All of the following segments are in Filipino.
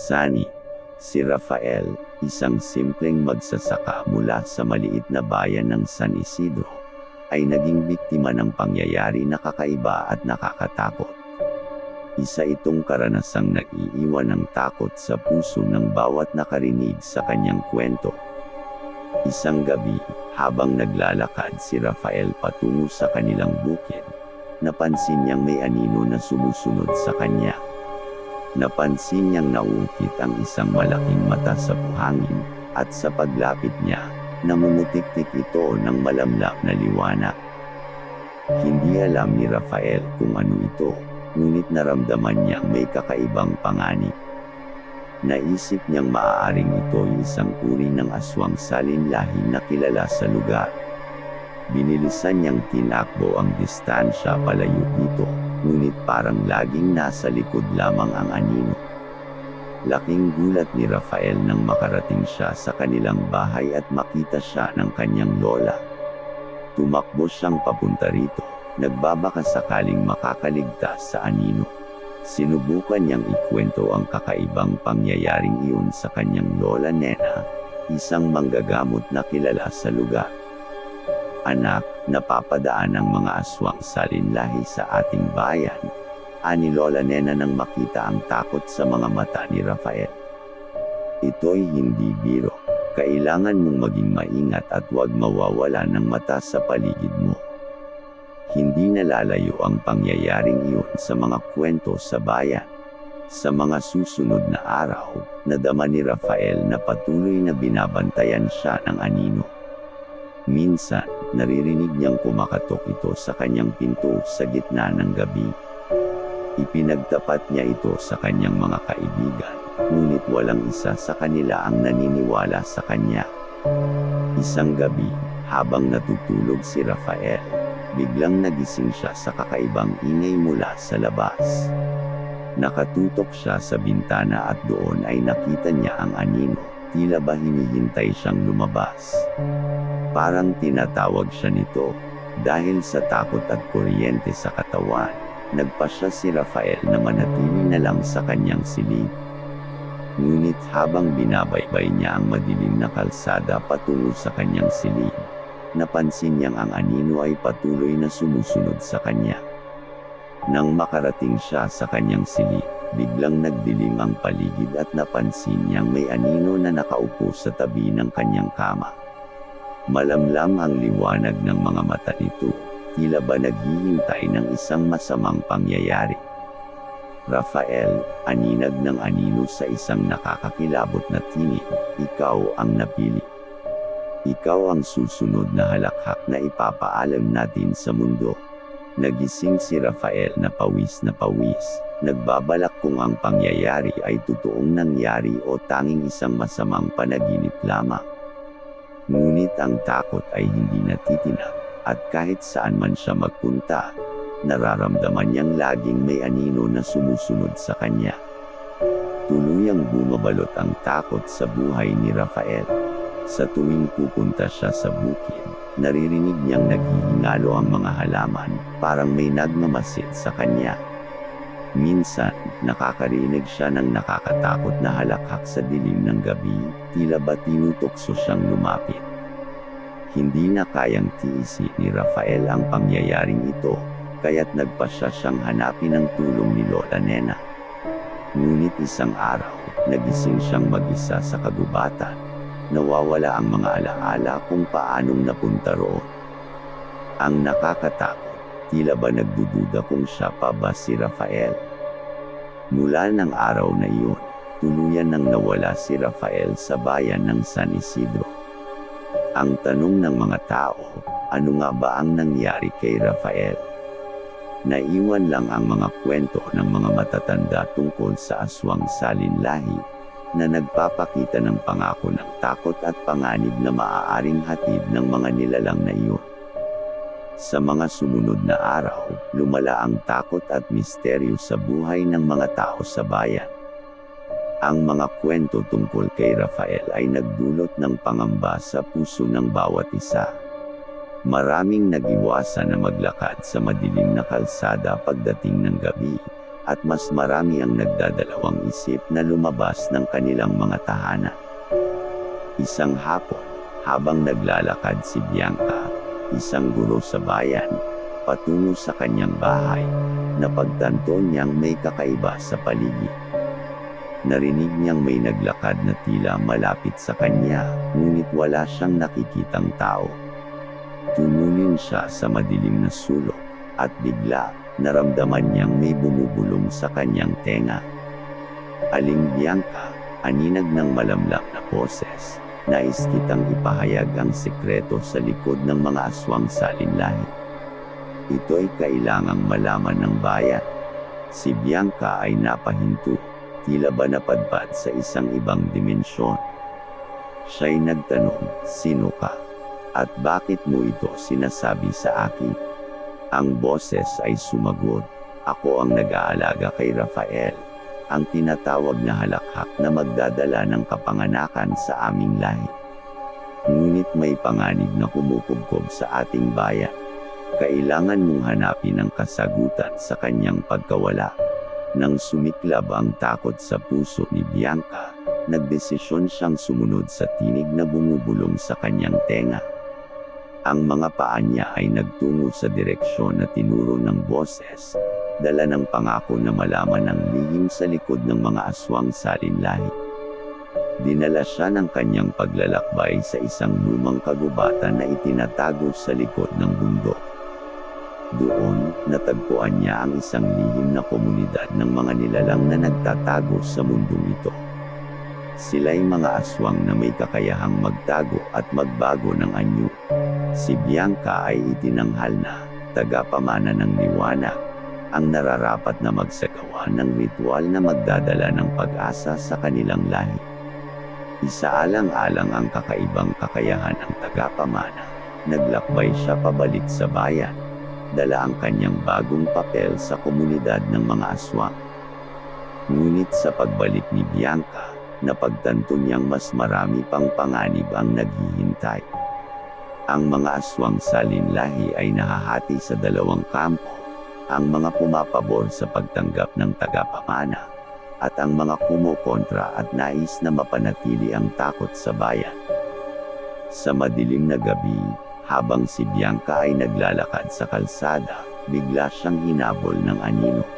Sunny. Si Rafael, isang simpleng magsasaka mula sa maliit na bayan ng San Isidro, ay naging biktima ng pangyayari na kakaiba at nakakatakot. Isa itong karanasang nag-iiwan ng takot sa puso ng bawat nakarinig sa kanyang kwento. Isang gabi, habang naglalakad si Rafael patungo sa kanilang bukid, napansin niyang may anino na sumusunod sa kanya. Napansin niyang nauukit ang isang malaking mata sa buhangin, at sa paglapit niya, namumutik-tik ito ng malamlap na liwanag. Hindi alam ni Rafael kung ano ito, ngunit naramdaman niyang may kakaibang panganib. Naisip niyang maaaring ito ay isang uri ng aswang salinlahi na kilala sa lugar. Binilisan niyang tinakbo ang distansya palayo dito, ngunit parang laging nasa likod lamang ang anino. Laking gulat ni Rafael nang makarating siya sa kanilang bahay at makita siya ng kanyang lola. Tumakbo siyang papunta rito, nagbabaka sakaling makakaligtas sa anino. Sinubukan niyang ikwento ang kakaibang pangyayaring iyon sa kanyang lola Nena, isang manggagamot na kilala sa lugar. Anak, napapadaan ang mga aswang salinlahi sa ating bayan, ani Lola Nena nang makita ang takot sa mga mata ni Rafael. Ito'y hindi biro. Kailangan mong maging maingat at huwag mawawala ng mata sa paligid mo. Hindi nalalayo ang pangyayaring iyon sa mga kwento sa bayan. Sa mga susunod na araw, nadama ni Rafael na patuloy na binabantayan siya ng anino. Minsan, naririnig niyang kumakatok ito sa kanyang pinto sa gitna ng gabi. Ipinagtapat niya ito sa kanyang mga kaibigan, ngunit walang isa sa kanila ang naniniwala sa kanya. Isang gabi, habang natutulog si Rafael, biglang nagising siya sa kakaibang ingay mula sa labas. Nakatutok siya sa bintana at doon ay nakita niya ang anino, tila ba hinihintay siyang lumabas. Parang tinatawag siya nito. Dahil sa takot at kuryente sa katawan, nagpasya si Rafael na manatili na lang sa kanyang silid. Ngunit habang binabaybay niya ang madilim na kalsada patungo sa kanyang silid, napansin niyang ang anino ay patuloy na sumusunod sa kanya. Nang makarating siya sa kanyang silid, biglang nagdilim ang paligid at napansin niyang may anino na nakaupo sa tabi ng kanyang kama. Malamlam ang liwanag ng mga mata nito, tila ba naghihintay ng isang masamang pangyayari. Rafael, aninag ng anino sa isang nakakakilabot na tinig, ikaw ang napili. Ikaw ang susunod na halakhak na ipapaalam natin sa mundo. Nagising si Rafael na pawis, nagbabalak kung ang pangyayari ay totoong nangyari o tanging isang masamang panaginip lamang. Ngunit ang takot ay hindi natitinag, at kahit saan man siya magpunta, nararamdaman niyang laging may anino na sumusunod sa kanya. Tuluyang bumabalot ang takot sa buhay ni Rafael. Sa tuwing pupunta siya sa bukid, naririnig niyang naghihingalo ang mga halaman, parang may nagmamasid sa kanya. Minsan, nakakarinig siya ng nakakatakot na halakhak sa dilim ng gabi, tila ba tinutokso siyang lumapit. Hindi na kayang tiisin ni Rafael ang pangyayaring ito, kaya't nagpasya siyang hanapin ang tulong ni Lola Nena. Ngunit isang araw, nagising siyang mag-isa sa kagubatan. Nawawala ang mga alaala kung paanong napunta roon. Ang nakakatakot, tila ba nagdududa kung siya pa ba si Rafael. Mula ng araw na iyon, tuluyan nang nawala si Rafael sa bayan ng San Isidro. Ang tanong ng mga tao, ano nga ba ang nangyari kay Rafael? Naiwan lang ang mga kwento ng mga matatanda tungkol sa aswang salinlahi, na nagpapakita ng pangako ng takot at panganib na maaaring hatid ng mga nilalang na iyon. Sa mga sumunod na araw, lumala ang takot at misteryo sa buhay ng mga tao sa bayan. Ang mga kwento tungkol kay Rafael ay nagdulot ng pangamba sa puso ng bawat isa. Maraming nagiwasan na maglakad sa madilim na kalsada pagdating ng gabi, at mas marami ang nagdadalawang isip na lumabas ng kanilang mga tahanan. Isang hapon, habang naglalakad si Bianca, isang guro sa bayan, patungo sa kanyang bahay, napagtanto niyang may kakaiba sa paligid. Narinig niyang may naglakad na tila malapit sa kanya, ngunit wala siyang nakikitang tao. Tumulin siya sa madilim na sulok, at bigla, naramdaman niyang may bumubulong sa kanyang tenga. Aling Bianca, aninag ng malamlam na boses, nais kitang ipahayag ang sikreto sa likod ng mga aswang salinlahi. Ito'y kailangang malaman ng bayan. Si Bianca ay napahinto, tila ba napadpad sa isang ibang dimensyon. Siya'y nagtanong, "Sino ka? At bakit mo ito sinasabi sa akin?" Ang boses ay sumagot, "Ako ang nag-aalaga kay Rafael, ang tinatawag na halakhak na magdadala ng kapanganakan sa aming lahi. Ngunit may panganib na kumukubkob sa ating bayan. Kailangan mong hanapin ang kasagutan sa kanyang pagkawala." Nang sumiklab ang takot sa puso ni Bianca, nagdesisyon siyang sumunod sa tinig na bumubulong sa kanyang tenga. Ang mga paa niya ay nagtungo sa direksyon na tinuro ng boses, dala ng pangako na malaman ang lihim sa likod ng mga aswang salinlahi. Dinala siya ng kanyang paglalakbay sa isang lumang kagubatan na itinatago sa likod ng bundok. Doon, natagpuan niya ang isang lihim na komunidad ng mga nilalang na nagtatago sa mundong ito. Sila'y mga aswang na may kakayahang magtago at magbago ng anyo. Si Bianca ay itinanghal na tagapamana ng liwanag, ang nararapat na magsagawa ng ritual na magdadala ng pag-asa sa kanilang lahi. Isaalang-alang ang kakaibang kakayahan ng tagapamana. Naglakbay siya pabalik sa bayan, dala ang kanyang bagong papel sa komunidad ng mga aswang. Ngunit sa pagbalik ni Bianca, napagtanto niyang mas marami pang panganib ang naghihintay. Ang mga aswang salinlahi ay nahahati sa dalawang kampo, ang mga pumapabor sa pagtanggap ng tagapamana, at ang mga kumokontra at nais na mapanatili ang takot sa bayan. Sa madilim na gabi, habang si Bianca ay naglalakad sa kalsada, bigla siyang hinabol ng anino.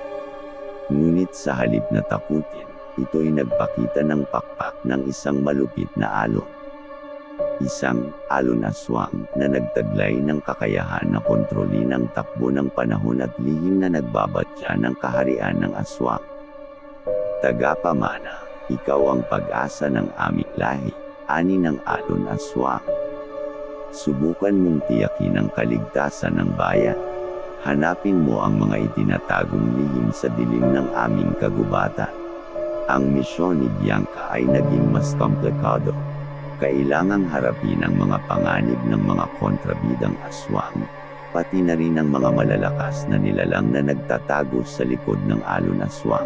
Ngunit sa halip na takutin, ito'y nagpakita ng pakpak ng isang malupit na alon. Isang alon aswang na nagtaglay ng kakayahan na kontrolin ang takbo ng panahon at lihim na nagbabatya ng kaharian ng aswang. "Tagapamana, ikaw ang pag-asa ng aming lahi," ani ng alon aswang. "Subukan mong tiyakin ang kaligtasan ng bayan. Hanapin mo ang mga itinatagong lihim sa dilim ng aming kagubatan." Ang misyon ni Bianca ay naging mas komplikado. Kailangang harapin ang mga panganib ng mga kontrabidang aswang, pati na rin ang mga malalakas na nilalang na nagtatago sa likod ng alon aswang.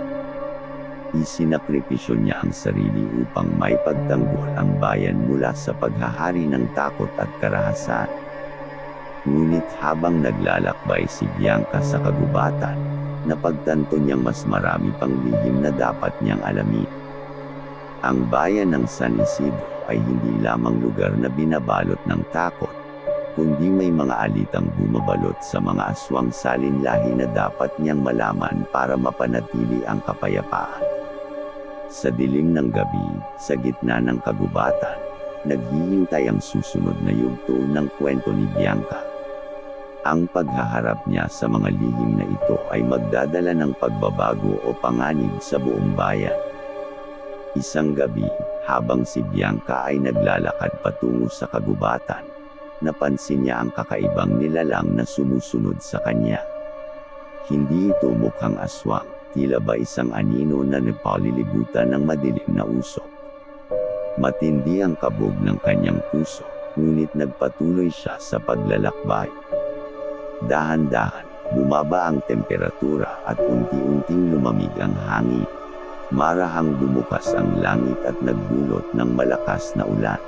Isinakripisyo niya ang sarili upang maipagtanggol ang bayan mula sa paghahari ng takot at karahasan. Ngunit habang naglalakbay si Bianca sa kagubatan, napagtanto niyang mas marami pang lihim na dapat niyang alamin. Ang bayan ng San Isidro ay hindi lamang lugar na binabalot ng takot, kundi may mga alitang bumabalot sa mga aswang salinlahi na dapat niyang malaman para mapanatili ang kapayapaan. Sa dilim ng gabi, sa gitna ng kagubatan, naghihintay ang susunod na yugto ng kwento ni Bianca. Ang paghaharap niya sa mga lihim na ito ay magdadala ng pagbabago o panganib sa buong bayan. Isang gabi, habang si Bianca ay naglalakad patungo sa kagubatan, napansin niya ang kakaibang nilalang na sumusunod sa kanya. Hindi ito mukhang aswang, tila ba isang anino na napalilibutan ng madilim na usok. Matindi ang kabog ng kanyang puso, ngunit nagpatuloy siya sa paglalakbay. Dahan-dahan, bumaba ang temperatura at unti-unting lumamig ang hangin. Marahang bumukas ang langit at nagbulot ng malakas na ulan.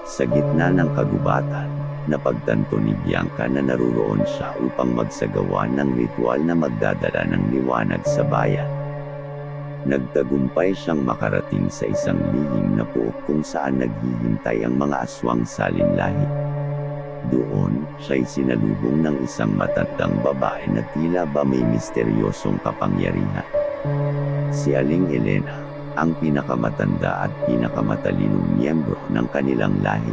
Sa gitna ng kagubatan, napagtanto ni Bianca na naruroon siya upang magsagawa ng ritual na magdadala ng liwanag sa bayan. Nagtagumpay siyang makarating sa isang lihim na puok kung saan naghihintay ang mga aswang salinlahi. Doon, siya'y sinalubong ng isang matandang babae na tila ba may misteryosong kapangyarihan. Si Aling Elena, ang pinakamatanda at pinakamatalinong miyembro ng kanilang lahi.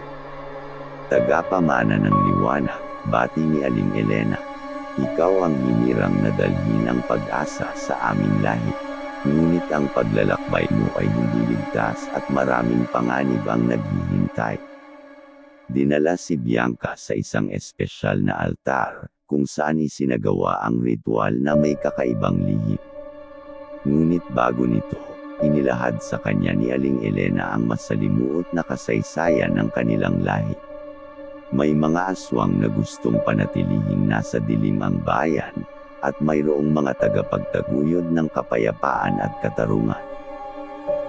Tagapamana ng liwanag, bati ni Aling Elena. Ikaw ang hinirang na dalhin ang pag-asa sa aming lahi. Ngunit ang paglalakbay mo ay hindi ligtas at maraming panganib ang naghihintay. Dinala si Bianca sa isang espesyal na altar, kung saan isinagawa ang ritual na may kakaibang lihim. Ngunit bago nito, inilahad sa kanya ni Aling Elena ang masalimuot na kasaysayan ng kanilang lahi. May mga aswang na gustong panatilihing nasa dilim ang bayan, at mayroong mga tagapagtaguyod ng kapayapaan at katarungan.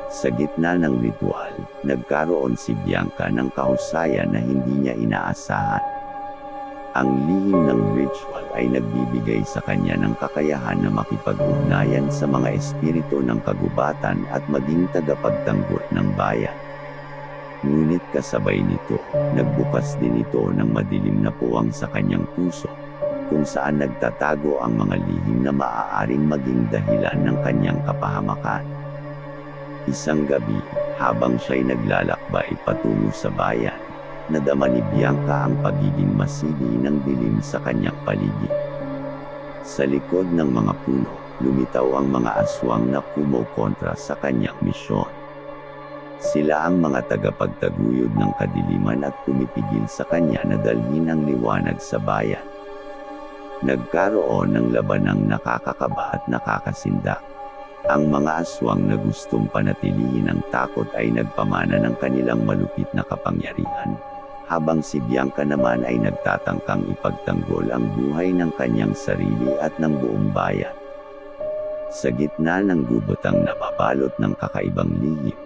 Sa gitna ng ritual, nagkaroon si Bianca ng kahusayan na hindi niya inaasahan. Ang lihim ng ritual ay nagbibigay sa kanya ng kakayahan na makipag-ugnayan sa mga espiritu ng kagubatan at maging tagapagtanggol ng bayan. Ngunit kasabay nito, nagbukas din ito ng madilim na puwang sa kanyang puso, kung saan nagtatago ang mga lihim na maaaring maging dahilan ng kanyang kapahamakan. Isang gabi, habang siya'y naglalakbay patungo sa bayan, nadama ni Bianca ang pagiging masidi ng dilim sa kanyang paligid. Sa likod ng mga puno, lumitaw ang mga aswang na kumokontra sa kanyang misyon. Sila ang mga tagapagtaguyod ng kadiliman at pumipigil sa kanya na dalhin ang liwanag sa bayan. Nagkaroon ng labanang nakakakaba at nakakasindak. Ang mga aswang na gustong panatilihin ang takot ay nagpamana ng kanilang malupit na kapangyarihan, habang si Bianca naman ay nagtatangkang ipagtanggol ang buhay ng kanyang sarili at ng buong bayan. Sa gitna ng gubotang nababalot ng kakaibang lihim,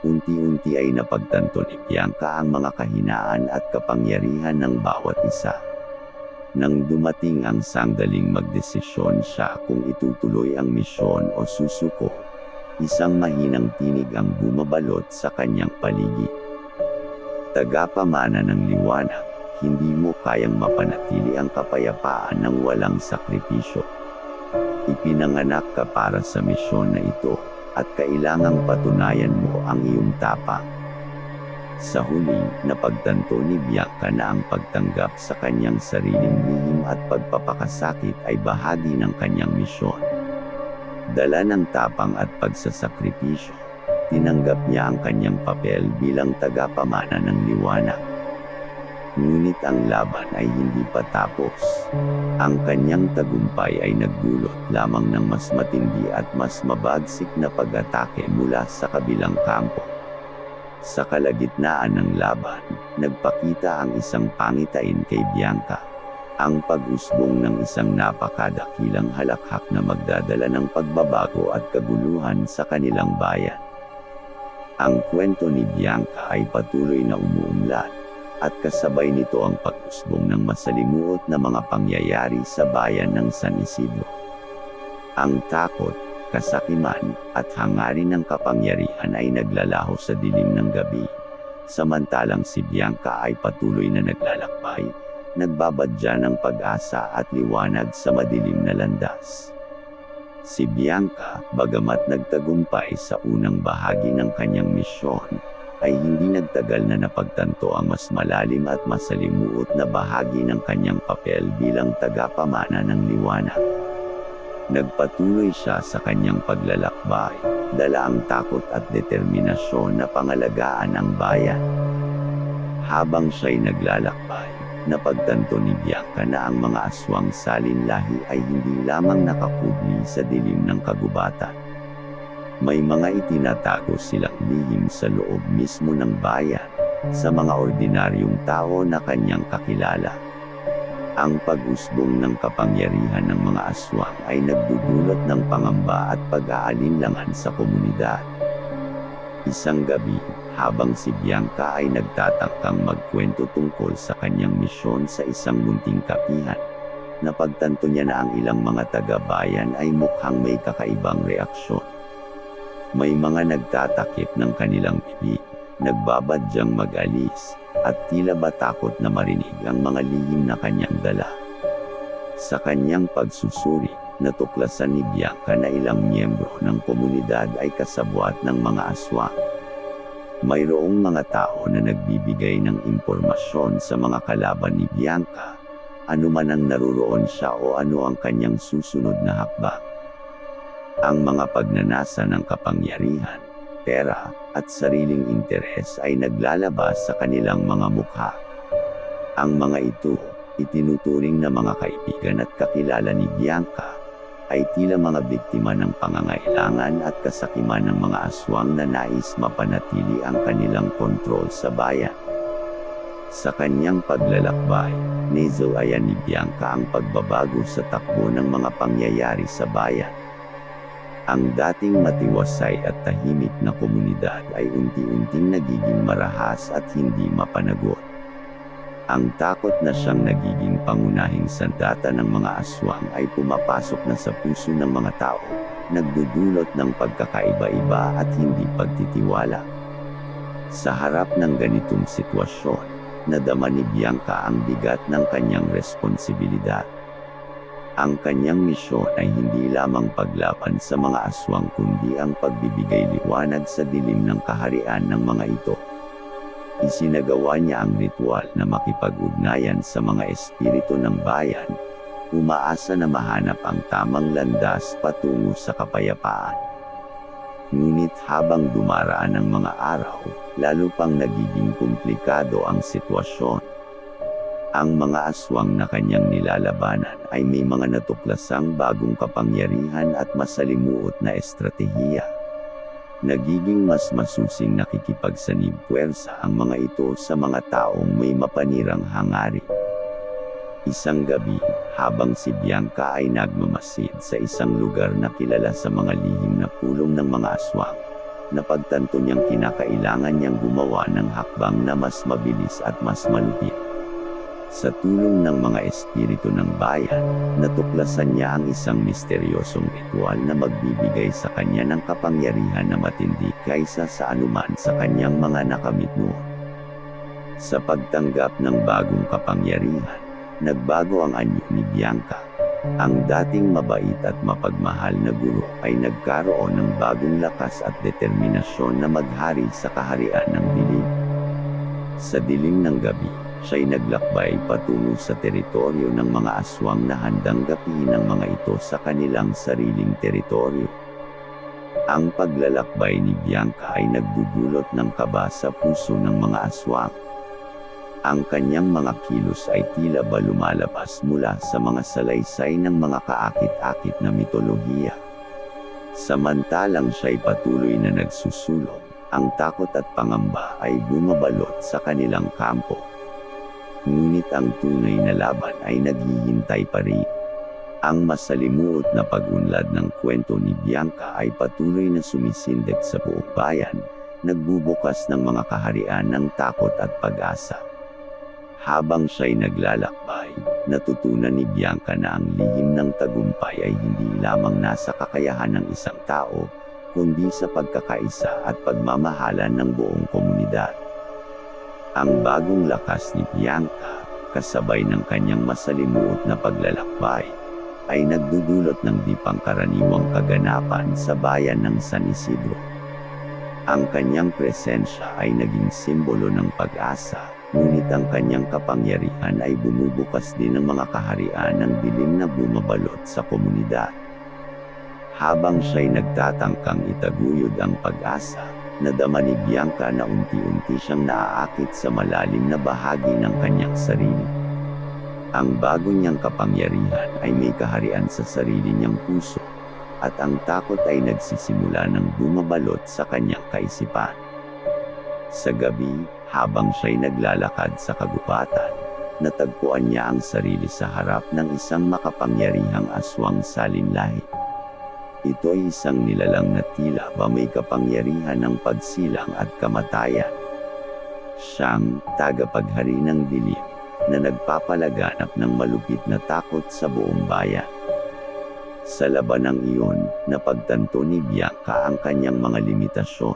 unti-unti ay napagtanto ni Bianca ang mga kahinaan at kapangyarihan ng bawat isa. Nang dumating ang sangdaling magdesisyon siya kung itutuloy ang misyon o susuko, isang mahinang tinig ang bumabalot sa kanyang paligid. Tagapamana ng liwanag, hindi mo kayang mapanatili ang kapayapaan ng walang sakripisyo. Ipinanganak ka para sa misyon na ito, at kailangang patunayan mo ang iyong tapang. Sa huli, napagtanto ni Bianca na ang pagtanggap sa kanyang sariling lihim at pagpapakasakit ay bahagi ng kanyang misyon. Dala ng tapang at pagsasakripisyo, tinanggap niya ang kanyang papel bilang tagapamana ng liwanag. Ngunit ang laban ay hindi pa tapos. Ang kanyang tagumpay ay nagdulot lamang ng mas matindi at mas mabagsik na pag-atake mula sa kabilang kampo. Sa kalagitnaan ng laban, nagpakita ang isang pangitain kay Bianca. Ang pag-usbong ng isang napakadakilang halakhak na magdadala ng pagbabago at kaguluhan sa kanilang bayan. Ang kwento ni Bianca ay patuloy na umuunlad, at kasabay nito ang pag-usbong ng masalimuot na mga pangyayari sa bayan ng San Isidro. Ang takot, kasakiman, at hangarin ng kapangyarihan ay naglalaho sa dilim ng gabi, samantalang si Bianca ay patuloy na naglalakbay, nagbabadya ng pag-asa at liwanag sa madilim na landas. Si Bianca, bagamat nagtagumpay sa unang bahagi ng kanyang misyon, ay hindi nagtagal na napagtanto ang mas malalim at masalimuot na bahagi ng kanyang papel bilang tagapamana ng liwanag. Nagpatuloy siya sa kanyang paglalakbay, dala ang takot at determinasyon na pangalagaan ang bayan. Habang siya'y naglalakbay, napagtanto ni Bianca na ang mga aswang salinlahi ay hindi lamang nakakubli sa dilim ng kagubatan. May mga itinatago silang lihim sa loob mismo ng bayan, sa mga ordinaryong tao na kanyang kakilala. Ang pag-usbong ng kapangyarihan ng mga aswang ay nagdudulot ng pangamba at pag-aalinlangan sa komunidad. Isang gabi, habang si Bianca ay nagtatangkang magkwento tungkol sa kanyang misyon sa isang munting kapihan, napagtanto niya na ang ilang mga taga-bayan ay mukhang may kakaibang reaksyon. May mga nagtatakip ng kanilang bibig, nagbabadyang mag-alis, at tila ba takot na marinig ang mga lihim na kanyang dala. Sa kanyang pagsusuri, natuklasan ni Bianca na ilang miyembro ng komunidad ay kasabwat ng mga aswang. Mayroong mga tao na nagbibigay ng impormasyon sa mga kalaban ni Bianca, anuman ang naruroon siya o ano ang kanyang susunod na hakbang. Ang mga pagnanasa ng kapangyarihan, pera, at sariling interes ay naglalabas sa kanilang mga mukha. Ang mga ito, itinuturing na mga kaibigan at kakilala ni Bianca, ay tila mga biktima ng pangangailangan at kasakiman ng mga aswang na nais mapanatili ang kanilang kontrol sa bayan. Sa kanyang paglalakbay, naisawayan ni Bianca ang pagbabago sa takbo ng mga pangyayari sa bayan. Ang dating matiwasay at tahimik na komunidad ay unti-unting nagiging marahas at hindi mapanagot. Ang takot na siyang nagiging pangunahing sandata ng mga aswang ay pumapasok na sa puso ng mga tao, nagdudulot ng pagkakaiba-iba at hindi pagtitiwala. Sa harap ng ganitong sitwasyon, nadama ni Bianca ang bigat ng kanyang responsibilidad. Ang kanyang misyon ay hindi lamang paglaban sa mga aswang kundi ang pagbibigay liwanag sa dilim ng kaharian ng mga ito. Isinagawa niya ang ritual na makipag-ugnayan sa mga espiritu ng bayan, umaasa na mahanap ang tamang landas patungo sa kapayapaan. Ngunit habang dumaraan ang mga araw, lalo pang nagiging komplikado ang sitwasyon. Ang mga aswang na kanyang nilalabanan ay may mga natuklasang bagong kapangyarihan at masalimuot na estratehiya. Nagiging mas masusing nakikipagsanib puwersa ang mga ito sa mga taong may mapanirang hangarin. Isang gabi, habang si Bianca ay nagmamasid sa isang lugar na kilala sa mga lihim na pulong ng mga aswang, napagtanto niyang kinakailangan niyang gumawa ng hakbang na mas mabilis at mas malupit. Sa tulong ng mga espiritu ng bayan, natuklasan niya ang isang misteryosong ritual na magbibigay sa kanya ng kapangyarihan na matindi kaysa sa anuman sa kanyang mga nakamit noon. Sa pagtanggap ng bagong kapangyarihan, nagbago ang anyo ni Bianca. Ang dating mabait at mapagmahal na guro ay nagkaroon ng bagong lakas at determinasyon na maghari sa kaharian ng dilim. Sa dilim ng gabi, siya'y naglakbay patungo sa teritoryo ng mga aswang na handang gapihin ang mga ito sa kanilang sariling teritoryo. Ang paglalakbay ni Bianca ay nagdudulot ng kaba sa puso ng mga aswang. Ang kanyang mga kilos ay tila ba lumalabas mula sa mga salaysay ng mga kaakit-akit na mitolohiya. Samantalang siya'y patuloy na nagsusulong, ang takot at pangamba ay bumabalot sa kanilang kampo. Ngunit ang tunay na laban ay naghihintay pa rin. Ang masalimuot na pag-unlad ng kwento ni Bianca ay patuloy na sumisindak sa buong bayan, nagbubukas ng mga kaharian ng takot at pag-asa. Habang siya'y naglalakbay, natutunan ni Bianca na ang lihim ng tagumpay ay hindi lamang nasa kakayahan ng isang tao, kundi sa pagkakaisa at pagmamahalan ng buong komunidad. Ang bagong lakas ni Bianca, kasabay ng kanyang masalimuot na paglalakbay, ay nagdudulot ng di pangkaraniwang kaganapan sa bayan ng San Isidro. Ang kanyang presensya ay naging simbolo ng pag-asa, ngunit ang kanyang kapangyarihan ay bumubukas din ng mga kaharian ng dilim na bumabalot sa komunidad. Habang siya'y nagtatangkang itaguyod ang pag-asa, nadama ni Bianca na unti-unti siyang naaakit sa malalim na bahagi ng kanyang sarili. Ang bago niyang kapangyarihan ay may kaharian sa sarili niyang puso, at ang takot ay nagsisimula ng bumabalot sa kanyang kaisipan. Sa gabi, habang siya'y naglalakad sa kagubatan, natagpuan niya ang sarili sa harap ng isang makapangyarihang aswang salinlahi. Ito ay isang nilalang na tila ba may kapangyarihan ng pagsilang at kamatayan. Siyang tagapaghari ng dilim, na nagpapalaganap ng malupit na takot sa buong bayan. Sa labanang iyon, napagtanto ni Bianca ang kanyang mga limitasyon.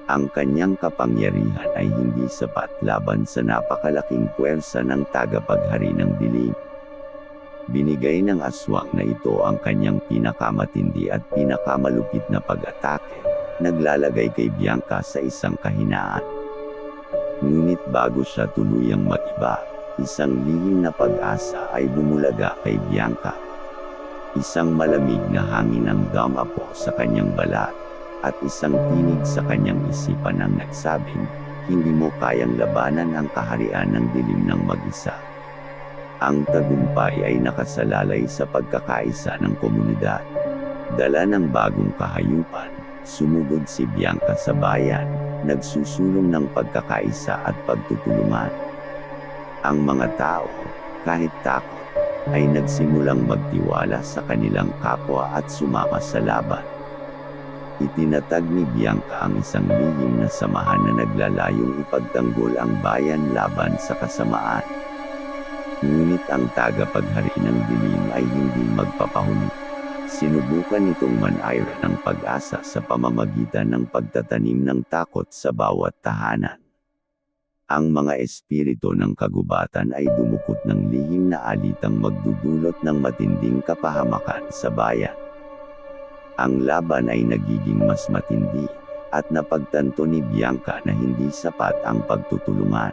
Ang kanyang kapangyarihan ay hindi sapat laban sa napakalaking puwersa ng tagapaghari ng dilim. Binigay ng aswang na ito ang kanyang pinakamatindi at pinakamalupit na pag-atake, naglalagay kay Bianca sa isang kahinaan. Ngunit bago siya tuluyang mag-iba, isang lihim na pag-asa ay bumulaga kay Bianca. Isang malamig na hangin ang dumapo sa kanyang balat, at isang tinig sa kanyang isipan ang nagsabing, hindi mo kayang labanan ang kaharian ng dilim ng mag-isa. Ang tagumpay ay nakasalalay sa pagkakaisa ng komunidad. Dala ng bagong kahayupan, sumugod si Bianca sa bayan, nagsusulong ng pagkakaisa at pagtutulungan. Ang mga tao, kahit takot, ay nagsimulang magtiwala sa kanilang kapwa at sumama sa laban. Itinatag ni Bianca ang isang lihim na samahan na naglalayong ipagtanggol ang bayan laban sa kasamaan. Ngunit ang tagapaghari ng dilim ay hindi magpapahuli. Sinubukan itong manayra ng pag-asa sa pamamagitan ng pagtatanim ng takot sa bawat tahanan. Ang mga espiritu ng kagubatan ay dumukot ng lihim na alitang magdudulot ng matinding kapahamakan sa bayan. Ang laban ay nagiging mas matindi, at napagtanto ni Bianca na hindi sapat ang pagtutulungan.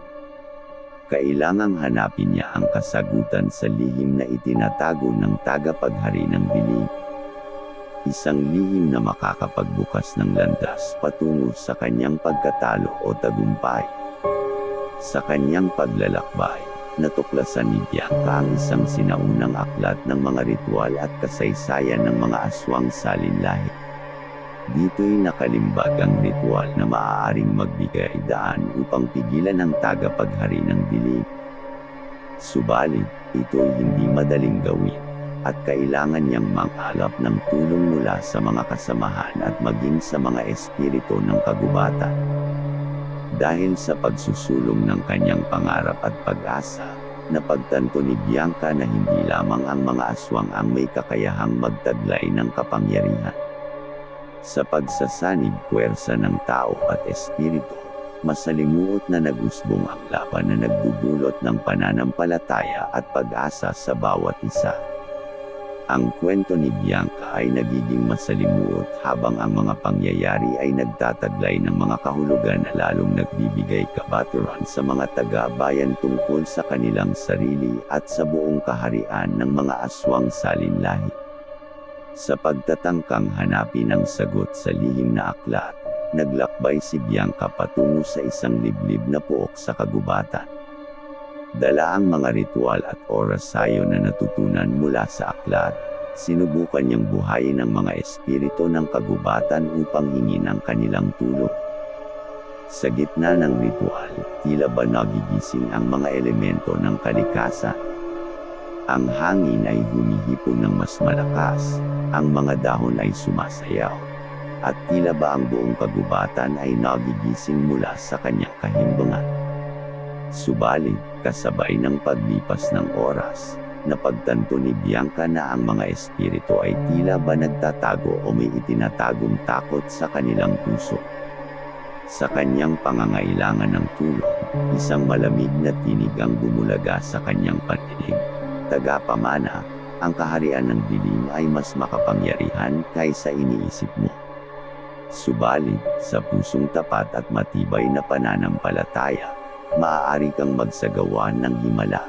Kailangang hanapin niya ang kasagutan sa lihim na itinatago ng tagapaghari ng dilim. Isang lihim na makakapagbukas ng landas patungo sa kanyang pagkatalo o tagumpay. Sa kanyang paglalakbay, natuklasan ni Bianca ang isang sinaunang aklat ng mga ritual at kasaysayan ng mga aswang salinlahi. Dito'y nakalimbag ang ritual na maaaring magbigay daan upang pigilan ang tagapaghari ng dilim. Subalit, ito'y hindi madaling gawin, at kailangan niyang manghalap ng tulong mula sa mga kasamahan at maging sa mga espiritu ng kagubatan. Dahil sa pagsusulong ng kanyang pangarap at pag-asa, napagtanto ni Bianca na hindi lamang ang mga aswang ang may kakayahang magtaglay ng kapangyarihan. Sa pagsasanib puwersa ng tao at espiritu, masalimuot na nagusbong ang laban na nagdudulot ng pananampalataya at pag-asa sa bawat isa. Ang kwento ni Bianca ay nagiging masalimuot habang ang mga pangyayari ay nagtataglay ng mga kahulugan na lalong nagbibigay kabaturan sa mga taga-bayan tungkol sa kanilang sarili at sa buong kaharian ng mga aswang salinlahi. Sa pagtatangkang hanapin ang sagot sa lihim na aklat, naglakbay si Bianca patungo sa isang liblib na puok sa kagubatan. Dala ang mga ritual at orasayo na natutunan mula sa aklat, sinubukan niyang buhayin ang mga espiritu ng kagubatan upang hingin ang kanilang tulong. Sa gitna ng ritual, tila ba nagigising ang mga elemento ng kalikasan. Ang hangin ay humihipon ng mas malakas, ang mga dahon ay sumasayaw, at tila ba ang buong kagubatan ay nagigising mula sa kanyang kahimbangan. Subalit, kasabay ng paglipas ng oras, napagtanto ni Bianca na ang mga espiritu ay tila ba nagtatago o may itinatagong takot sa kanilang puso. Sa kanyang pangangailangan ng tulong, isang malamig na tinig ang bumulaga sa kanyang pandinig. Tagapamana, ang kaharian ng dilim ay mas makapangyarihan kaysa iniisip mo. Subalit, sa pusong tapat at matibay na pananampalataya, maaari kang magsagawa ng himala.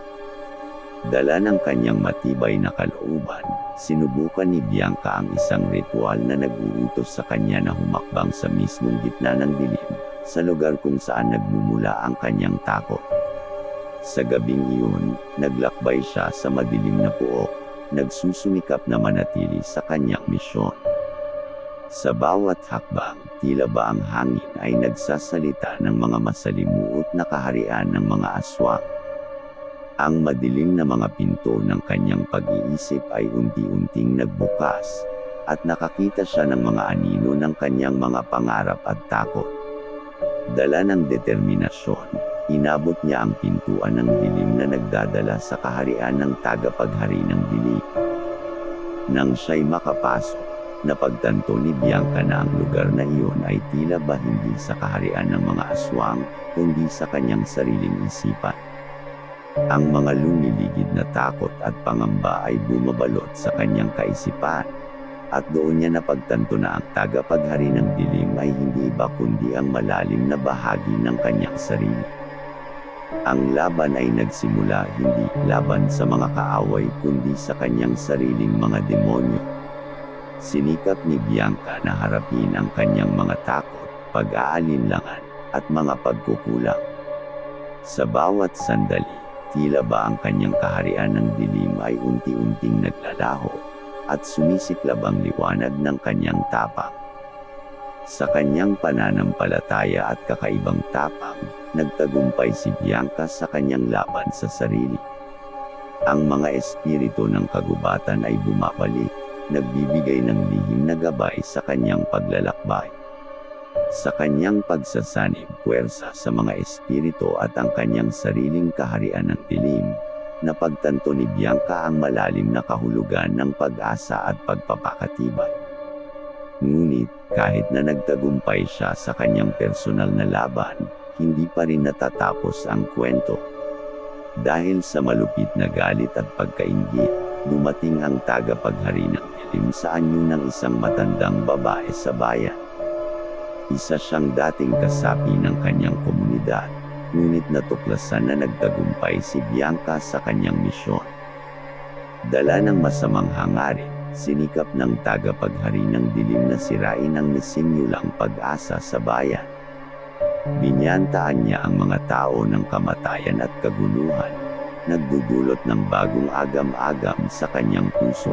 Dala ng kanyang matibay na kalooban, sinubukan ni Bianca ang isang ritual na nag-uutos sa kanya na humakbang sa mismong gitna ng dilim, sa lugar kung saan nagmumula ang kanyang takot. Sa gabing iyon, naglakbay siya sa madilim na puok, nagsusumikap na manatili sa kanyang misyon. Sa bawat hakbang, tila ba ang hangin ay nagsasalita ng mga masalimuot na kaharian ng mga aswang. Ang madilim na mga pinto ng kanyang pag-iisip ay unti-unting nagbukas, at nakakita siya ng mga anino ng kanyang mga pangarap at takot. Dala ng determinasyon, inabot niya ang pintuan ng dilim na nagdadala sa kaharian ng tagapaghari ng dilim. Nang siya'y makapasok, napagtanto ni Bianca na ang lugar na iyon ay tila ba hindi sa kaharian ng mga aswang, kundi sa kanyang sariling isipan. Ang mga lumiligid na takot at pangamba ay bumabalot sa kanyang kaisipan. At doon niya napagtanto na ang tagapaghari ng dilim ay hindi iba kundi ang malalim na bahagi ng kanyang sarili. Ang laban ay nagsimula hindi laban sa mga kaaway kundi sa kanyang sariling mga demonyo. Sinikap ni Bianca na harapin ang kanyang mga takot, pag-aalinlangan, at mga pagkukulang. Sa bawat sandali, tila ba ang kanyang kaharian ng dilim ay unti-unting naglalaho, at sumisiklab ang liwanag ng kanyang tapang. Sa kanyang pananampalataya at kakaibang tapang, nagtagumpay si Bianca sa kanyang laban sa sarili. Ang mga espiritu ng kagubatan ay bumabalik, nagbibigay ng lihim na gabay sa kanyang paglalakbay. Sa kanyang pagsasanib puwersa sa mga espiritu at ang kanyang sariling kaharian ng dilim, napagtanto ni Bianca ang malalim na kahulugan ng pag-asa at pagpapakatibay. Ngunit, kahit na nagtagumpay siya sa kanyang personal na laban, hindi pa rin natatapos ang kwento. Dahil sa malupit na galit at pagkainggit, dumating ang tagapaghari ng dilim sa anyo ng isang matandang babae sa bayan. Isa siyang dating kasapi ng kanyang komunidad, ngunit natuklasan na nagtagumpay si Bianca sa kanyang misyon. Dala ng masamang hangarin, sinikap ng tagapaghari ng dilim na sirain ang misingyulang pag-asa sa bayan. Binyantaan niya ang mga tao ng kamatayan at kaguluhan, nagdudulot ng bagong agam-agam sa kanyang puso.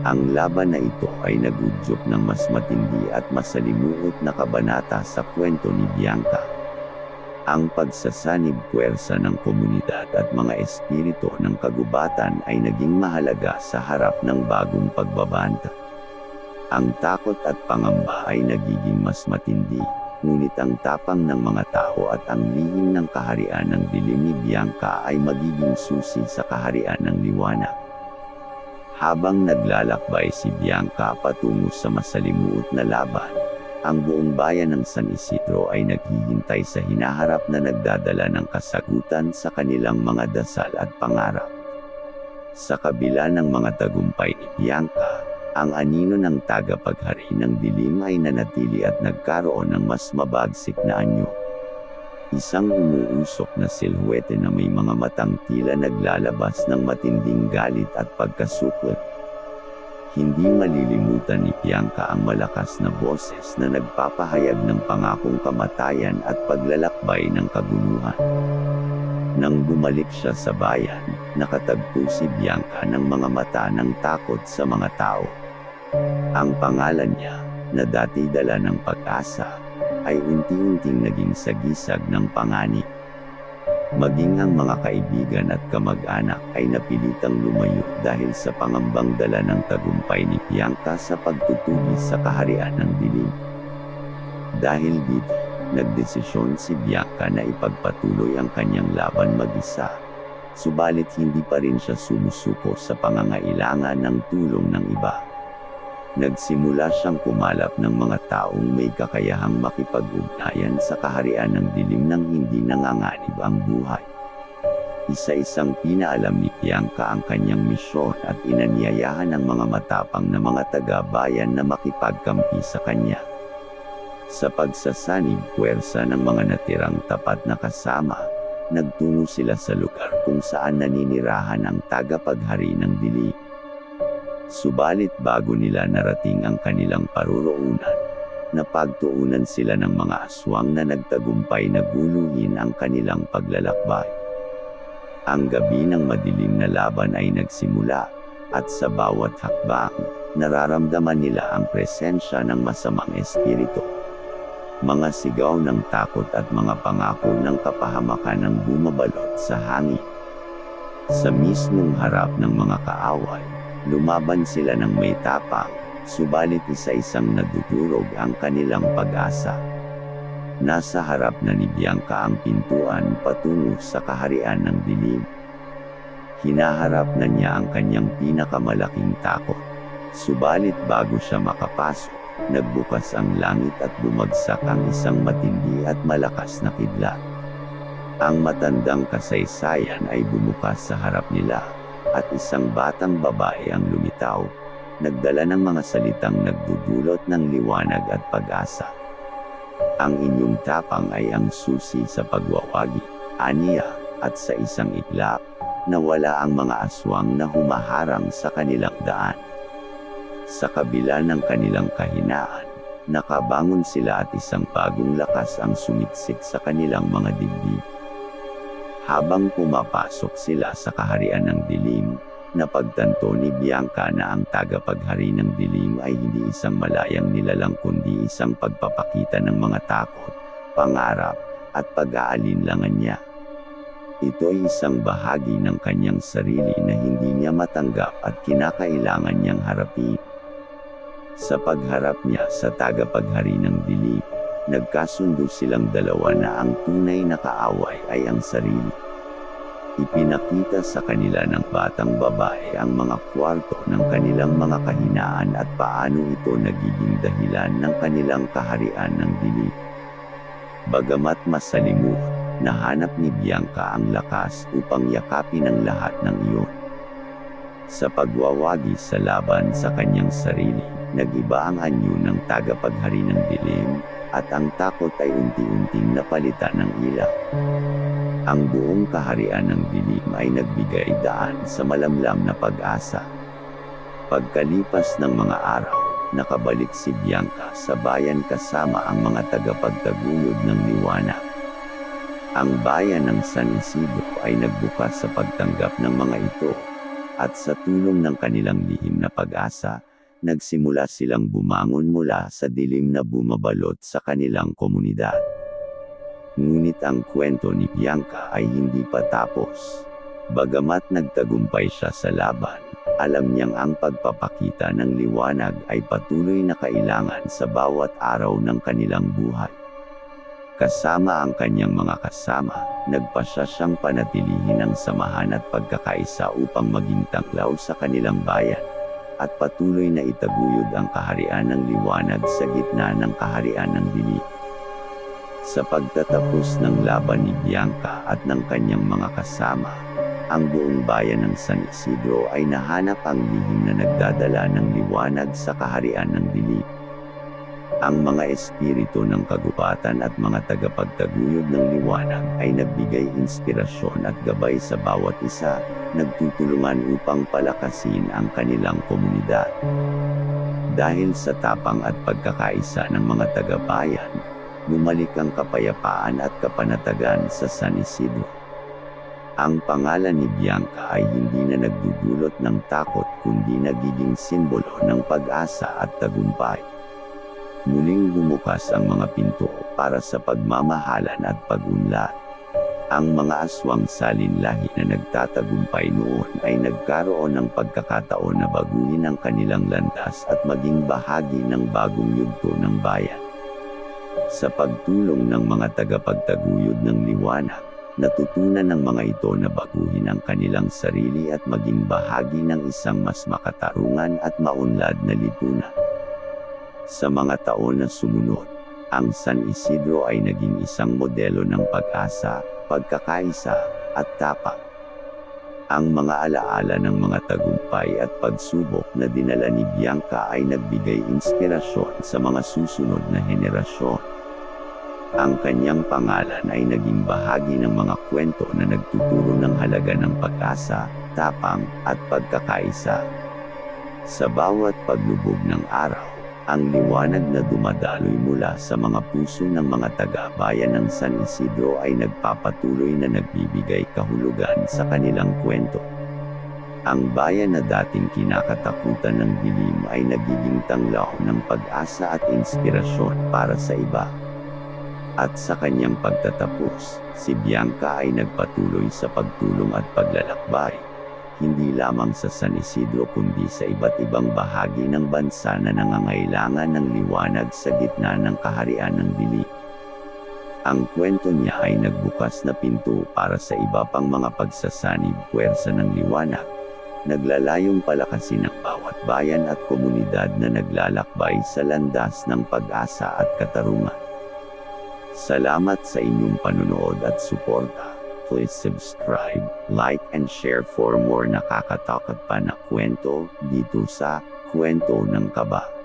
Ang laban na ito ay nagudyok ng mas matindi at masalimuot na kabanata sa kwento ni Bianca. Ang pagsasanib puwersa ng komunidad at mga espiritu ng kagubatan ay naging mahalaga sa harap ng bagong pagbabanta. Ang takot at pangamba ay nagiging mas matindi, ngunit ang tapang ng mga tao at ang lihim ng kaharian ng dilim ni Bianca ay magiging susi sa kaharian ng liwanag. Habang naglalakbay si Bianca patungo sa masalimuot na laban, ang buong bayan ng San Isidro ay naghihintay sa hinaharap na nagdadala ng kasagutan sa kanilang mga dasal at pangarap. Sa kabila ng mga tagumpay ni Bianca, ang anino ng tagapaghari ng dilim ay nanatili at nagkaroon ng mas mabagsik na anyo. Isang umuusok na silhwete na may mga matang tila naglalabas ng matinding galit at pagkasukot. Hindi malilimutan ni Bianca ang malakas na boses na nagpapahayag ng pangakong kamatayan at paglalakbay ng kaguluhan. Nang bumalik siya sa bayan, nakatagpo si Bianca ng mga mata ng takot sa mga tao. Ang pangalan niya, na dati dala ng pag-asa, ay unti-unting naging sagisag ng panganib. Maging ang mga kaibigan at kamag-anak ay napilitang lumayo dahil sa pangambang dala ng tagumpay ni Bianca sa pagtutugis sa kaharian ng dilim. Dahil dito, nagdesisyon si Bianca na ipagpatuloy ang kanyang laban mag-isa. Subalit hindi pa rin siya sumusuko sa pangangailangan ng tulong ng iba. Nagsimula siyang kumalap ng mga taong may kakayahang makipag-ugnayan sa kaharian ng dilim nang hindi nanganganib ang buhay. Isa-isang pinaalam ni Bianca ang kanyang misyon at inanyayahan ng mga matapang na mga taga-bayan na makipagkampi sa kanya. Sa pagsasanib puwersa ng mga natirang tapat na kasama, nagtungo sila sa lugar kung saan naninirahan ang tagapaghari ng dilim. Subalit bago nila narating ang kanilang paruroonan, napagtuunan sila ng mga aswang na nagtagumpay na guluhin ang kanilang paglalakbay. Ang gabi ng madilim na laban ay nagsimula, at sa bawat hakbang, nararamdaman nila ang presensya ng masamang espiritu. Mga sigaw ng takot at mga pangako ng kapahamakan ang bumabalot sa hangin. Sa mismong harap ng mga kaaway, lumaban sila ng may tapang, Subalit isa-isang nadudurog ang kanilang pag-asa. Nasa harap na ni Bianca ang pintuan patungo sa kaharian ng dilim. Hinaharap na niya ang kanyang pinakamalaking takot. Subalit bago siya makapasok, nagbukas ang langit at bumagsak ang isang matindi at malakas na kidlat. Ang matandang kasaysayan ay bumukas sa harap nila, at isang batang babae ang lumitaw, nagdala ng mga salitang nagdudulot ng liwanag at pag-asa. Ang inyong tapang ay ang susi sa pagwawagi, aniya, at sa isang iglap, nawala ang mga aswang na humaharang sa kanilang daan. Sa kabila ng kanilang kahinaan, nakabangon sila at isang bagong lakas ang sumiksik sa kanilang mga dibdib. Habang pumapasok sila sa kaharian ng dilim, napagtanto ni Bianca na ang tagapaghari ng dilim ay hindi isang malayang nilalang kundi isang pagpapakita ng mga takot, pangarap, at pag-aalinlangan niya. Ito ay isang bahagi ng kanyang sarili na hindi niya matanggap at kinakailangan niyang harapin. Sa pagharap niya sa tagapaghari ng dilim, nagkasundo silang dalawa na ang tunay na kaaway ay ang sarili. Ipinakita sa kanila ng batang babae ang mga kwarto ng kanilang mga kahinaan at paano ito nagiging dahilan ng kanilang kaharian ng dilim. Bagamat masalimuot, nahanap ni Bianca ang lakas upang yakapin ang lahat ng iyon. Sa pagwawagi sa laban sa kanyang sarili, nag-iba ang anyo ng tagapaghari ng dilim, at ang takot ay unti-unting napalitan ng ilaw. Ang buong kaharian ng dilim ay nagbigay daan sa malamlam na pag-asa. Pagkalipas ng mga araw, nakabalik si Bianca sa bayan kasama ang mga tagapagtaguyod ng liwanag. Ang bayan ng San Isidro ay nagbukas sa pagtanggap ng mga ito, at sa tulong ng kanilang lihim na pag-asa, nagsimula silang bumangon mula sa dilim na bumabalot sa kanilang komunidad. Ngunit ang kwento ni Bianca ay hindi pa tapos. Bagamat nagtagumpay siya sa laban, alam niyang ang pagpapakita ng liwanag ay patuloy na kailangan sa bawat araw ng kanilang buhay. Kasama ang kanyang mga kasama, nagpasya siyang panatilihin ang samahan at pagkakaisa upang maging taklaw sa kanilang bayan, at patuloy na itaguyod ang kaharian ng liwanag sa gitna ng kaharian ng dilim. Sa pagtatapos ng laban ni Bianca at ng kanyang mga kasama, ang buong bayan ng San Isidro ay nahanap ang lihim na nagdadala ng liwanag sa kaharian ng dilim. Ang mga espiritu ng kagubatan at mga tagapagtaguyod ng liwanag ay nagbigay inspirasyon at gabay sa bawat isa, nagtutulungan upang palakasin ang kanilang komunidad. Dahil sa tapang at pagkakaisa ng mga tagabayan, bumalik ang kapayapaan at kapanatagan sa San Isidro. Ang pangalan ni Bianca ay hindi na nagdudulot ng takot kundi nagiging simbolo ng pag-asa at tagumpay. Muling bumukas ang mga pinto para sa pagmamahalan at pag-unlad. Ang mga aswang salinlahi na nagtatagumpay noon ay nagkaroon ng pagkakataon na baguhin ang kanilang landas at maging bahagi ng bagong yugto ng bayan. Sa pagtulong ng mga tagapagtaguyod ng liwanag, natutunan ng mga ito na baguhin ang kanilang sarili at maging bahagi ng isang mas makatarungan at maunlad na lipunan. Sa mga taon na sumunod, ang San Isidro ay naging isang modelo ng pag-asa, pagkakaisa, at tapang. Ang mga alaala ng mga tagumpay at pagsubok na dinala ni Bianca ay nagbigay inspirasyon sa mga susunod na henerasyon. Ang kanyang pangalan ay naging bahagi ng mga kwento na nagtuturo ng halaga ng pag-asa, tapang, at pagkakaisa. Sa bawat paglubog ng araw, ang liwanag na dumadaloy mula sa mga puso ng mga taga-bayan ng San Isidro ay nagpapatuloy na nagbibigay kahulugan sa kanilang kwento. Ang bayan na dating kinakatakutan ng dilim ay nagiging tanglaw ng pag-asa at inspirasyon para sa iba. At sa kanyang pagtatapos, si Bianca ay nagpatuloy sa pagtulong at paglalakbay, hindi lamang sa San Isidro kundi sa iba't ibang bahagi ng bansa na nangangailangan ng liwanag sa gitna ng kaharian ng dilim. Ang kwento niya ay nagbukas na pinto para sa iba pang mga pagsasanib puwersa ng liwanag, naglalayong palakasin ang bawat bayan at komunidad na naglalakbay sa landas ng pag-asa at katarungan. Salamat sa inyong panunood at suporta. Please subscribe, like and share for more nakakatakot pa na kwento dito sa Kwento ng Kaba.